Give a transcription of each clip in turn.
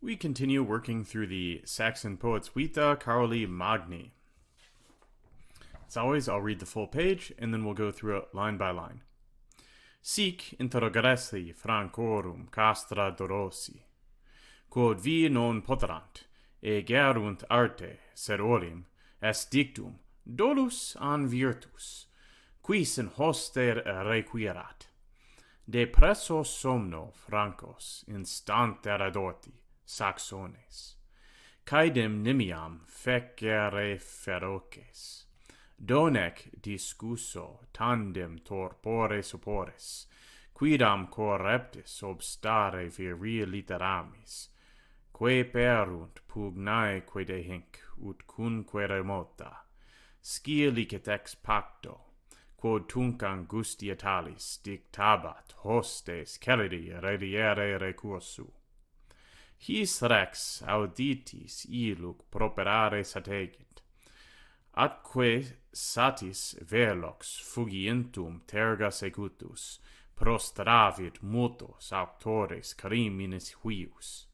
We continue working through the Saxon poets Vīta Carolī Liber. As always, I'll read the full page, and then we'll go through it line by line. Sic introgressī Francōrum castra dorosi, quod vi non poterant, gerunt arte serorim, est dictum, dolus an virtus, quis in hoster requirat. De presso somno Francos instanter adorti, Saxones, caedem nimiam fecere feroces, donec discusso tandem torpore suppores, quidam correptis obstare viri literamis, quae perunt pugnae quede hinc, ut cunque remota, scia licet ex pacto, quod tunc angustiatalis dictabat hostes celidi rediere recursu. His rex auditis illuc properare sategit, atque satis velox fugientum terga secutus, prostravit multos auctores criminis huius.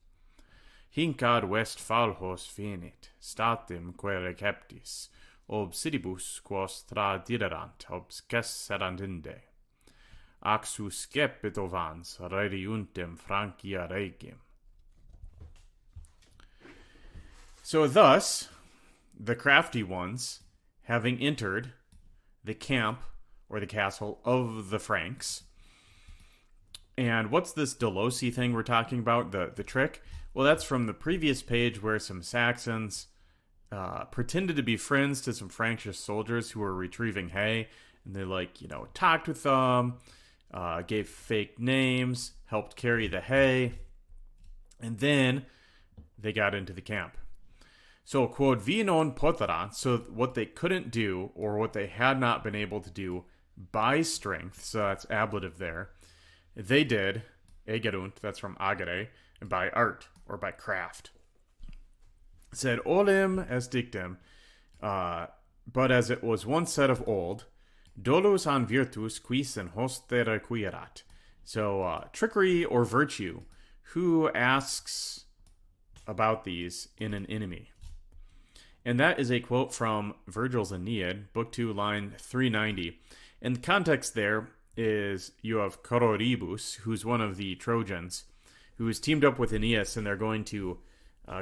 Hinc ad Westfalhos venit, statim quae receptis, obsidibus quos tradiderant obscesserant inde. Axus scepitovans rediuntem Francia regem. So thus, the crafty ones, having entered the camp or the castle of the Franks. And what's this Dolosi thing we're talking about, the trick? Well, that's from the previous page where some Saxons pretended to be friends to some Frankish soldiers who were retrieving hay. And they, talked with them, gave fake names, helped carry the hay. And then they got into the camp. So, quod vi non poterant, so what they couldn't do, or what they had not been able to do by strength, so that's ablative there, they did, egerunt, that's from agere, and by art, or by craft. It said, olim est dictum, but as it was once said of old, dolus an virtus quis in hoste requirat. So, trickery or virtue, who asks about these in an enemy? And that is a quote from Virgil's Aeneid, Book 2, line 390. And the context there is you have Cororibus, who's one of the Trojans, who is teamed up with Aeneas, and they're going to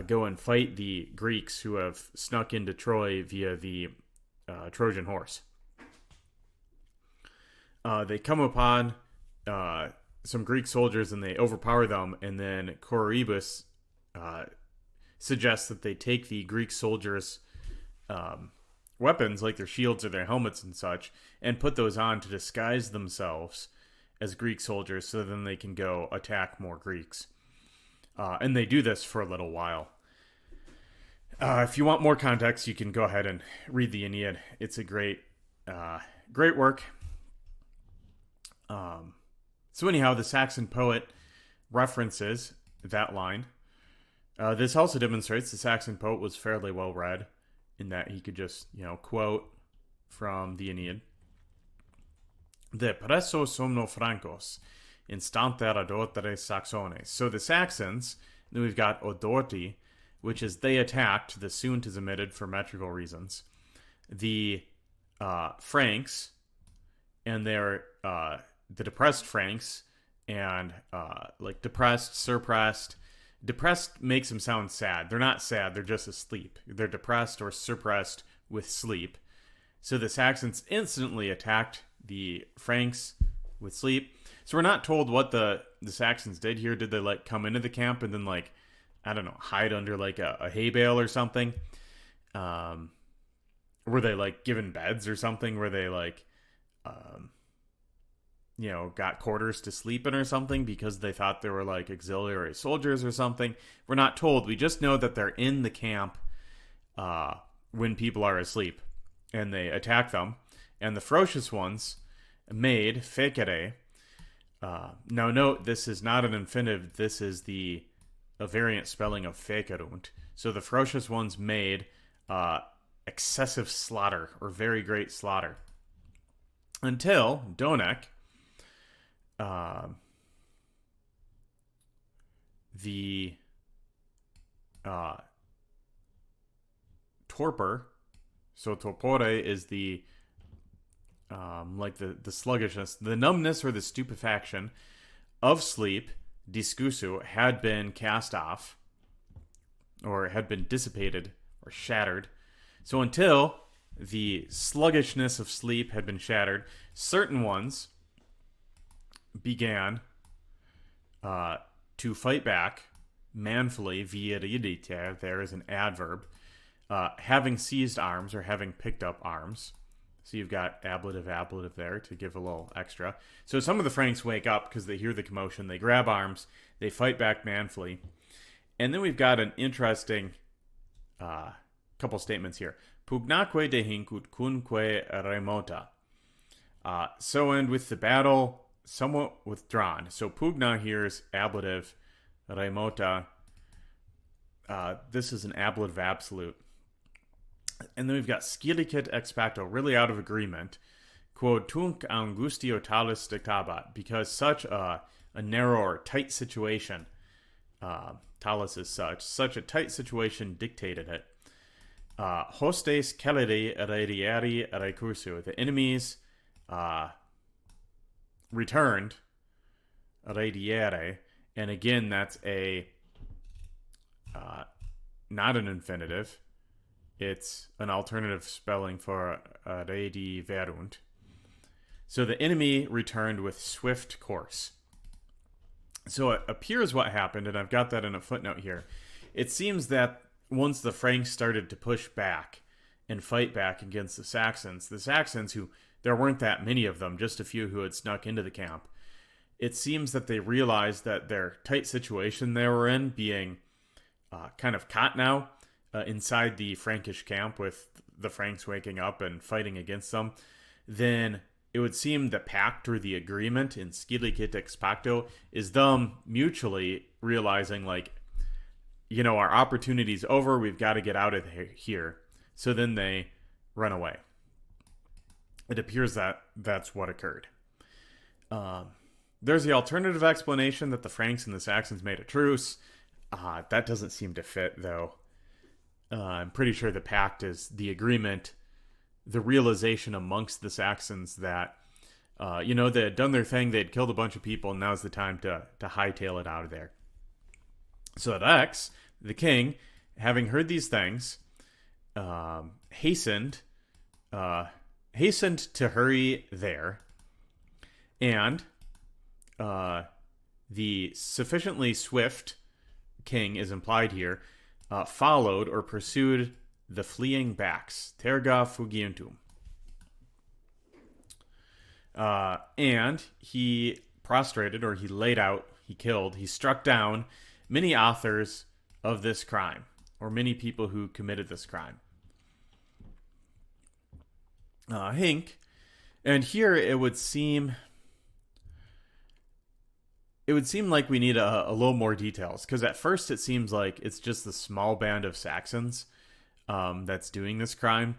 go and fight the Greeks who have snuck into Troy via the Trojan horse. They come upon some Greek soldiers, and they overpower them, and then Cororibus suggests that they take the Greek soldiers' weapons, like their shields or their helmets and such, and put those on to disguise themselves as Greek soldiers so then they can go attack more Greeks. And they do this for a little while. If you want more context, you can go ahead and read the Aeneid. It's a great work. So anyhow, the Saxon poet references that line. This also demonstrates the Saxon poet was fairly well read in that he could just, quote from the Aeneid. De presso somno Francos, instanter adortere Saxones. So the Saxons, then we've got odorti, which is they attacked, the sunt is omitted for metrical reasons, the Franks, and they're the depressed Franks, and depressed, suppressed. Depressed makes them sound sad. They're not sad, they're just asleep. They're depressed or suppressed with sleep. So the Saxons instantly attacked the Franks with sleep. So we're not told what the Saxons did here. Did they come into the camp and then hide under a hay bale or something? Were they given beds or something? Were they got quarters to sleep in or something because they thought they were auxiliary soldiers or something? We're not told. We just know that they're in the camp when people are asleep, and they attack them. And the ferocious ones made fecere. Now note, this is not an infinitive. This is a variant spelling of fecerunt. So the ferocious ones made excessive slaughter, or very great slaughter, until Donec, the torpor. So torpore is the the sluggishness, the numbness or the stupefaction of sleep. Discusu had been cast off, or had been dissipated or shattered. So until the sluggishness of sleep had been shattered, certain ones began to fight back manfully, viriditer, there is an adverb, having seized arms or having picked up arms. So you've got ablative there to give a little extra. So some of the Franks wake up because they hear the commotion, they grab arms, they fight back manfully. And then we've got an interesting couple statements here. Pugnaque dehincut cunque remota. So and with the battle somewhat withdrawn. So pugna here is ablative, remota. This is an ablative absolute. And then we've got scilicet ex pacto, really out of agreement. Quod tunc angustio talis dictabat, because such a narrow or tight situation, talis is such a tight situation dictated it. Hostes celere rediari recursu, the enemies returned, rediere, and again that's a not an infinitive. It's an alternative spelling for rediverunt. So the enemy returned with swift course. So it appears what happened, and I've got that in a footnote here. It seems that once the Franks started to push back and fight back against the Saxons who, there weren't that many of them, just a few who had snuck into the camp, it seems that they realized that their tight situation they were in, being kind of caught now, inside the Frankish camp with the Franks waking up and fighting against them, then it would seem the pact or the agreement in scilicet ex pacto is them mutually realizing, like, you know, our opportunity's over, we've got to get out of here. So then they run away. It appears that that's what occurred. There's the alternative explanation that the Franks and the Saxons made a truce. That doesn't seem to fit, though. I'm pretty sure the pact is the agreement, the realization amongst the Saxons that, they had done their thing, they'd killed a bunch of people, and now's the time to hightail it out of there. So Rex, the king, having heard these things, hastened to hurry there, and the sufficiently swift king is implied here, followed or pursued the fleeing backs, terga fugientum. And he prostrated, or he laid out, he killed, he struck down many authors of this crime, or many people who committed this crime. Hink, and here it would seem like we need a little more details, because at first it seems like it's just the small band of Saxons that's doing this crime,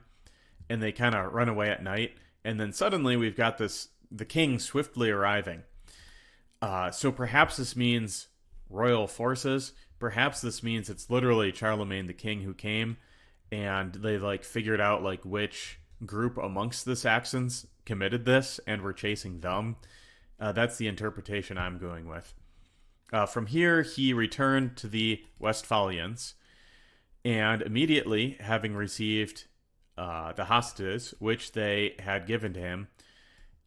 and they kind of run away at night, and then suddenly we've got the king swiftly arriving. So perhaps this means royal forces, perhaps this means it's literally Charlemagne the king who came, and they figured out which group amongst the Saxons committed this and were chasing them. That's the interpretation I'm going with. From here, he returned to the Westphalians, and immediately, having received the hostages which they had given to him,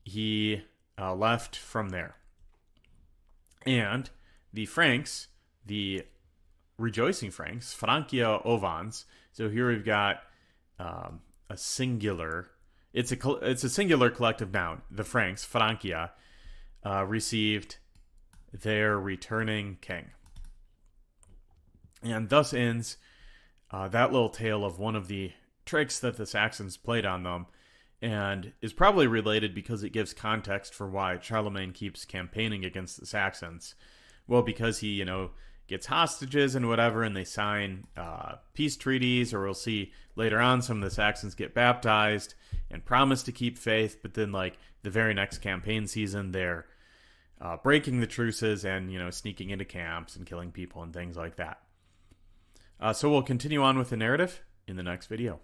he left from there. And the Franks, the rejoicing Franks, Francia ovans. So here we've got a singular. It's a singular collective noun. The Franks, Francia, received their returning king. And thus ends that little tale of one of the tricks that the Saxons played on them, and is probably related because it gives context for why Charlemagne keeps campaigning against the Saxons. Well, because he, gets hostages and whatever, and they sign peace treaties, or we'll see later on some of the Saxons get baptized and promise to keep faith, but then, the very next campaign season, they're breaking the truces and, sneaking into camps and killing people and things like that. So we'll continue on with the narrative in the next video.